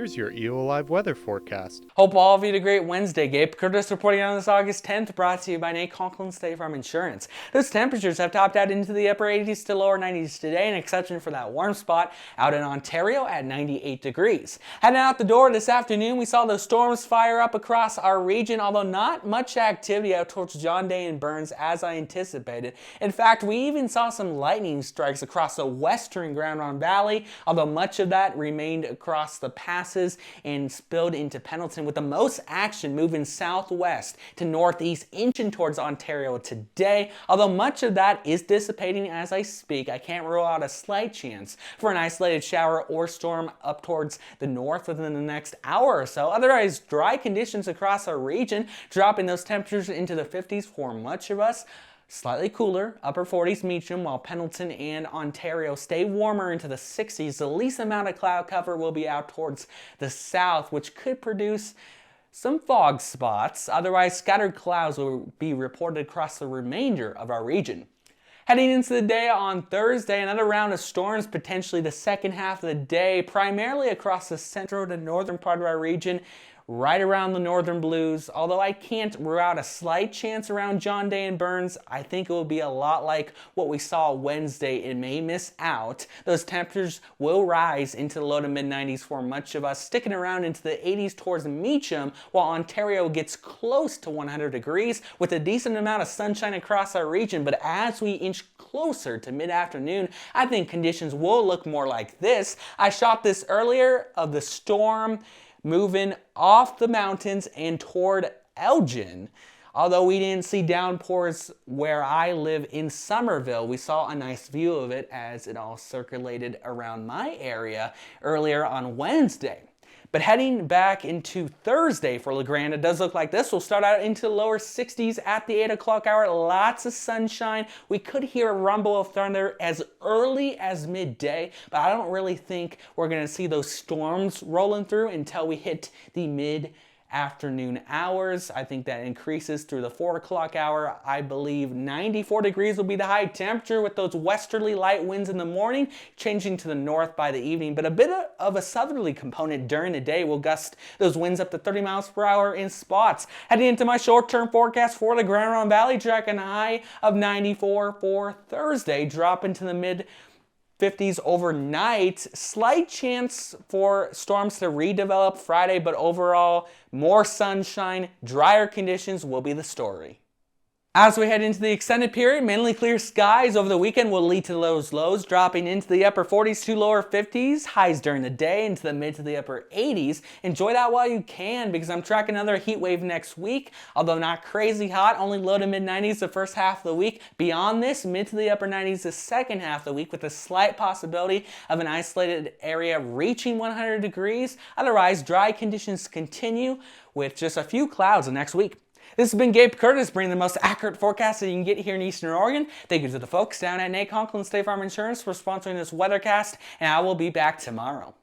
here's your EOAlive weather forecast. Hope all of you had a great Wednesday. Gabe Curtis reporting on this August 10th, brought to you by Conklin Insurance. Those temperatures have topped out into the upper 80s to lower 90s today, an exception for that warm spot out in Ontario at 98 degrees. Heading out the door this afternoon, we saw those storms fire up across our region, although not much activity out towards John Day and Burns as I anticipated. In fact, we even saw some lightning strikes across the western Grand Ronde Valley, although much of that remained across the passes and spilled into Pendleton, with the most action moving southwest to northeast inching towards Ontario today. Although much of that is dissipating as I speak, I can't rule out a slight chance for an isolated shower or storm up towards the north within the next hour or so. Otherwise, dry conditions across our region, dropping those temperatures into the 50s for much of us. Slightly cooler, upper 40s Meacham, while Pendleton and Ontario stay warmer into the 60s. The least amount of cloud cover will be out towards the south, which could produce some fog spots. Otherwise, scattered clouds will be reported across the remainder of our region. Heading into the day on Thursday, another round of storms, potentially the second half of the day, primarily across the central to northern part of our region, right around the northern blues. Although I can't rule out a slight chance around John Day and Burns, I think it will be a lot like what we saw Wednesday. It may miss out. Those temperatures will rise into the low to mid 90s for much of us, sticking around into the 80s towards Meacham, while Ontario gets close to 100 degrees with a decent amount of sunshine across our region. But as we inch closer to mid-afternoon, I think conditions will look more like this. I shot this earlier of the storm moving off the mountains and toward Elgin. Although we didn't see downpours where I live in Somerville, we saw a nice view of it as it all circulated around my area earlier on Wednesday. But heading back into Thursday for La Grande, it does look like this. We'll start out into the lower 60s at the 8 o'clock hour. Lots of sunshine. We could hear a rumble of thunder as early as midday, but I don't really think we're going to see those storms rolling through until we hit the mid-afternoon hours. I think that increases through the 4 o'clock hour. I believe 94 degrees will be the high temperature, with those westerly light winds in the morning changing to the north by the evening, but a bit of a southerly component during the day will gust those winds up to 30 miles per hour in spots. Heading into my short-term forecast for the Grand Ronde Valley, tracking a high of 94 for Thursday, drop into the mid 50s overnight. Slight chance for storms to redevelop Friday, but overall, more sunshine, drier conditions will be the story. As we head into the extended period, mainly clear skies over the weekend will lead to those lows dropping into the upper 40s to lower 50s, highs during the day into the mid to the upper 80s. Enjoy that while you can, because I'm tracking another heat wave next week, although not crazy hot, only low to mid 90s the first half of the week. Beyond this, mid to the upper 90s the second half of the week, with a slight possibility of an isolated area reaching 100 degrees. Otherwise, dry conditions continue with just a few clouds the next week. This has been Gabe Curtis, bringing the most accurate forecast that you can get here in Eastern Oregon. Thank you to the folks down at Conklin Insurance for sponsoring this weathercast, and I will be back tomorrow.